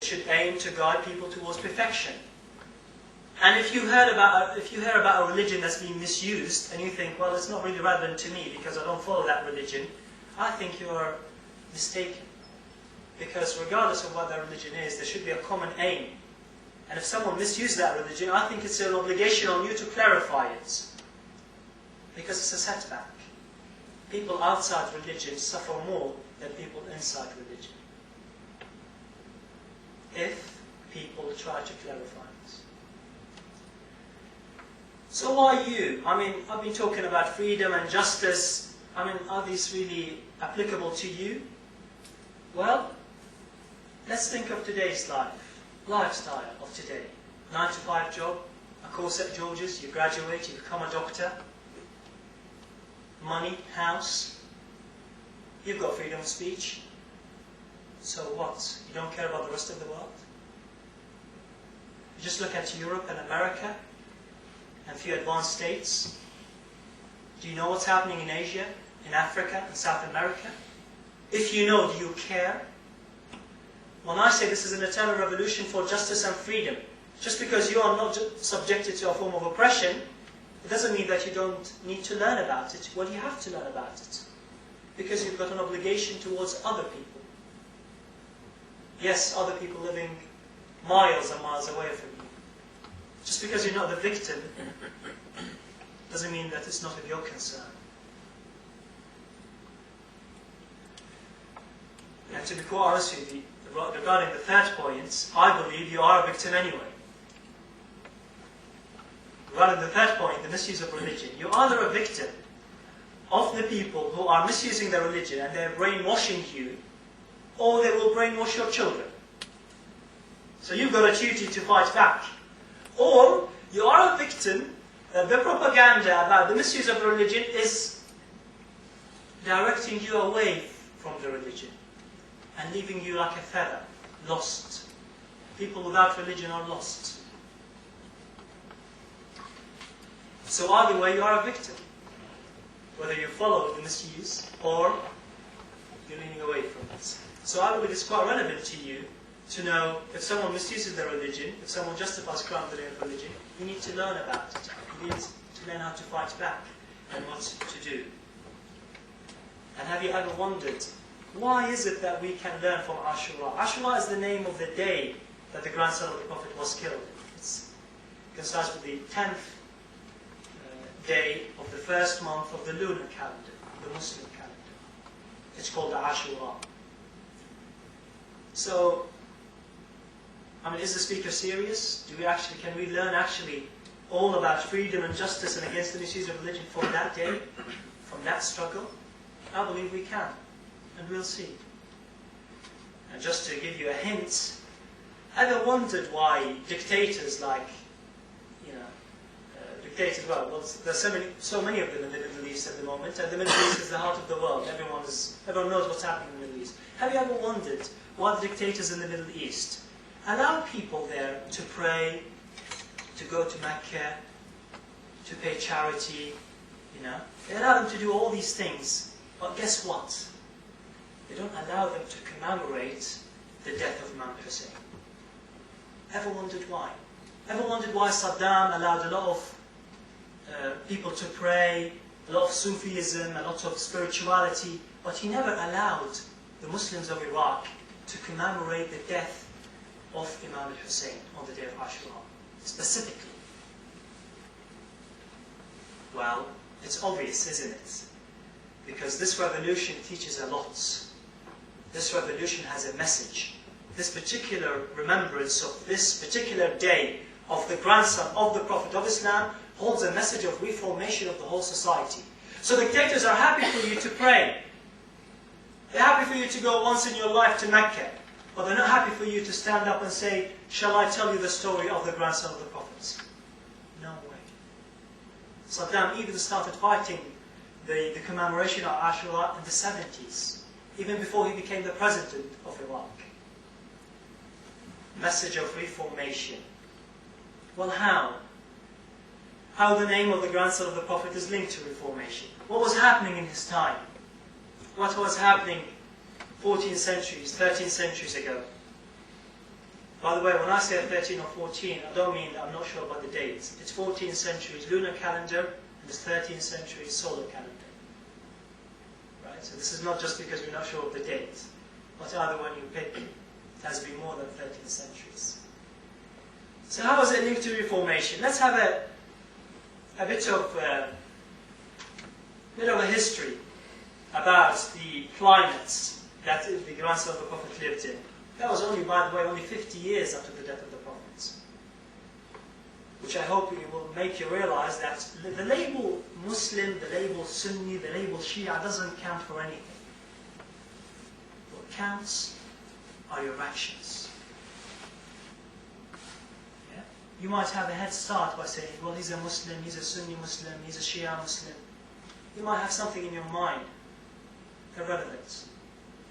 should aim to guide people towards perfection. And if you hear about a religion that's being misused, and you think, well, it's not really relevant to me because I don't follow that religion, I think you are mistaken. Because regardless of what that religion is, there should be a common aim. And if someone misuses that religion, I think it's an obligation on you to clarify it. Because it's a setback. People outside religion suffer more than people inside religion, if people try to clarify it. So why you? I mean, I've been talking about freedom and justice. I mean, are these really applicable to you? Well, let's think of today's lifestyle of today. 9-to-5 job, a course at George's, you graduate, you become a doctor. Money, house, you've got freedom of speech. So what? You don't care about the rest of the world? You just look at Europe and America and a few advanced states. Do you know what's happening in Asia, in Africa, in South America? If you know, do you care? When I say this is an eternal revolution for justice and freedom, just because you are not subjected to a form of oppression, it doesn't mean that you don't need to learn about it. Well, you have to learn about it. Because you've got an obligation towards other people. Yes, other people living miles and miles away from you. Just because you're not the victim, doesn't mean that it's not of your concern. And to be quite honest with you, regarding the third point, I believe you are a victim anyway. Regarding the third point, the misuse of religion, you're either a victim of the people who are misusing their religion and they're brainwashing you, or they will brainwash your children. So you've got a duty to fight back. Or you are a victim that the propaganda about the misuse of religion is directing you away from the religion and leaving you like a feather, lost. People without religion are lost. So either way, you are a victim. Whether you follow the misuse or you're leaning away from it. So I believe it's quite relevant to you to know if someone misuses their religion, if someone justifies crime in their religion, you need to learn about it. You need to learn how to fight back and what to do. And have you ever wondered, why is it that we can learn from Ashura? Ashura is the name of the day that the grandson of the Prophet was killed. It coincides with the 10th day of the first month of the lunar calendar, the Muslim calendar. It's called the Ashura. So, I mean, is the speaker serious? Can we learn all about freedom and justice and against the misuse of religion from that day, from that struggle? I believe we can, and we'll see. And just to give you a hint, ever wondered why dictators like, there's so many of them in the Middle East at the moment, and the Middle East is the heart of the world. Everyone knows what's happening in the Middle East. Have you ever wondered why the dictators in the Middle East allow people there to pray, to go to Mecca, to pay charity, They allow them to do all these things, but guess what? They don't allow them to commemorate the death of Muhammed Hussain. Ever wondered why? Ever wondered why Saddam allowed a lot of people to pray, a lot of Sufism, a lot of spirituality, but he never allowed the Muslims of Iraq to commemorate the death of Imam al-Hussein on the day of Ashura, specifically? Well, it's obvious, isn't it? Because this revolution teaches a lot. This revolution has a message. This particular remembrance of this particular day of the grandson of the Prophet of Islam holds a message of reformation of the whole society. So dictators are happy for you to pray. They're happy for you to go once in your life to Mecca. But they're not happy for you to stand up and say, shall I tell you the story of the grandson of the Prophet? No way. Saddam even started fighting the commemoration of Ashura in the 70s, even before he became the president of Iraq. Message of reformation. Well, how? How the name of the grandson of the Prophet is linked to reformation. What was happening in his time? What was happening 14 centuries, 13 centuries ago? By the way, when I say 13 or 14, I don't mean I'm not sure about the dates. It's 14th century lunar calendar, and it's 13th century solar calendar. Right? So this is not just because we're not sure of the date. But either one you pick, it has been more than 13 centuries. So how is it linked to Reformation? Let's have a bit of a history about the climates that the grandson of the Prophet lived in. That was only, by the way, only 50 years after the death of the Prophet. Which I hope it will make you realize that the label Muslim, the label Sunni, the label Shia doesn't count for anything. What counts are your actions. Yeah? You might have a head start by saying, well, he's a Muslim, he's a Sunni Muslim, he's a Shia Muslim. You might have something in your mind. Irrelevant.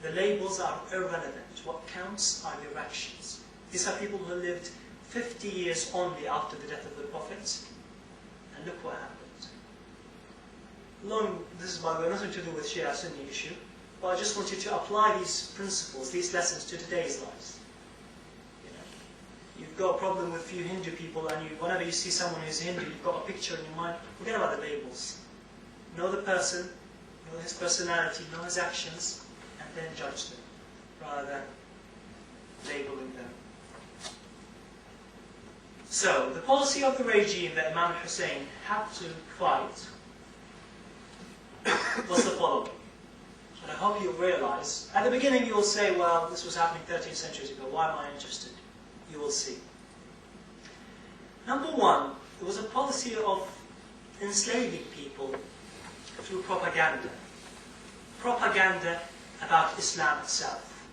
The labels are irrelevant. What counts are your actions. These are people who lived 50 years only after the death of the Prophet. And look what happened. This is, by the way, nothing to do with Shia Sunni issue, but I just want you to apply these principles, these lessons to today's lives. You know, you've got a problem with a few Hindu people, and whenever you see someone who's Hindu, you've got a picture in your mind. Forget about the labels. Know the person, know his personality, know his actions, and then judge them, rather than labeling them. So, the policy of the regime that Imam Hussain had to fight was the following. And I hope you realize, at the beginning you will say, well, this was happening 13 centuries ago, why am I interested? You will see. Number one, there was a policy of enslaving people through propaganda. Propaganda about Islam itself.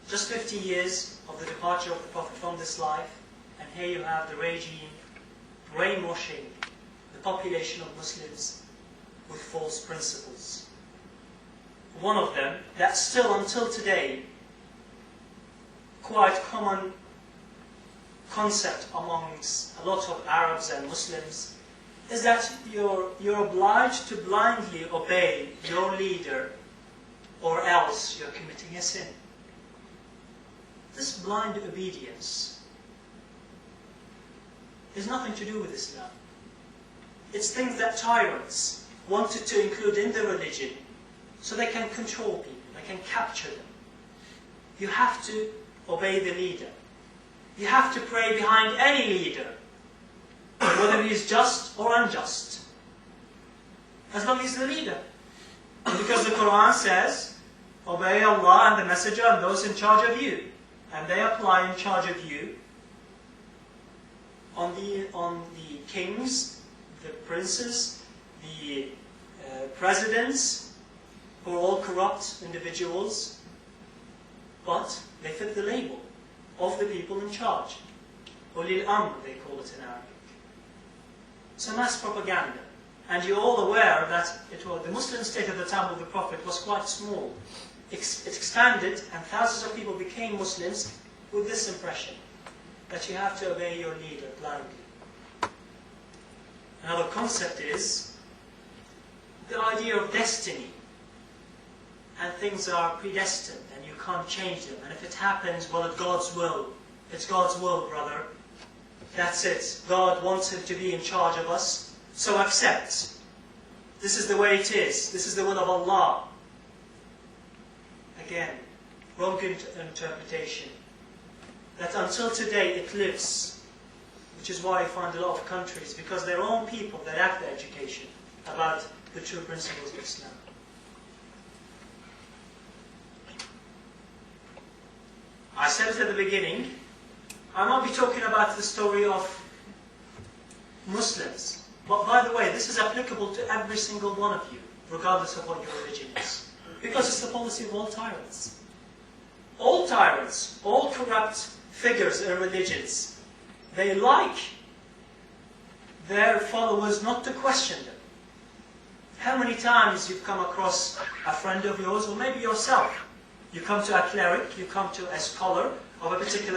Just 50 years of the departure of the Prophet from this life, and here you have the regime brainwashing the population of Muslims with false principles. One of them, that's still until today quite common concept amongst a lot of Arabs and Muslims, is that you're obliged to blindly obey your leader, or else you're committing a sin. This blind obedience has nothing to do with Islam. It's things that tyrants wanted to include in their religion so they can control people, they can capture them. You have to obey the leader. You have to pray behind any leader, whether he is just or unjust, as long as he's the leader. Because the Quran says, obey Allah and the Messenger and those in charge of you. And they apply in charge of you on the kings, the princes, the presidents, who are all corrupt individuals, but they fit the label of the people in charge. Ulil Amr, they call it in Arabic. So mass propaganda. And you're all aware that the Muslim state at the time of the Prophet was quite small. It expanded, and thousands of people became Muslims with this impression, that you have to obey your leader blindly. Another concept is the idea of destiny. And things are predestined, and you can't change them. And if it happens, well, it's God's will. It's God's will, brother. That's it. God wants him to be in charge of us, so accept. This is the way it is. This is the will of Allah. Again, wrong interpretation. That until today it lives, which is why you find a lot of countries, because their own people, they lack the education about the true principles of Islam. I said it at the beginning, I might be talking about the story of Muslims. But by the way, this is applicable to every single one of you, regardless of what your religion is. Because it's the policy of all tyrants. All tyrants, all corrupt figures in religions, they like their followers not to question them. How many times you've come across a friend of yours, or maybe yourself, you come to a cleric, you come to a scholar of a particular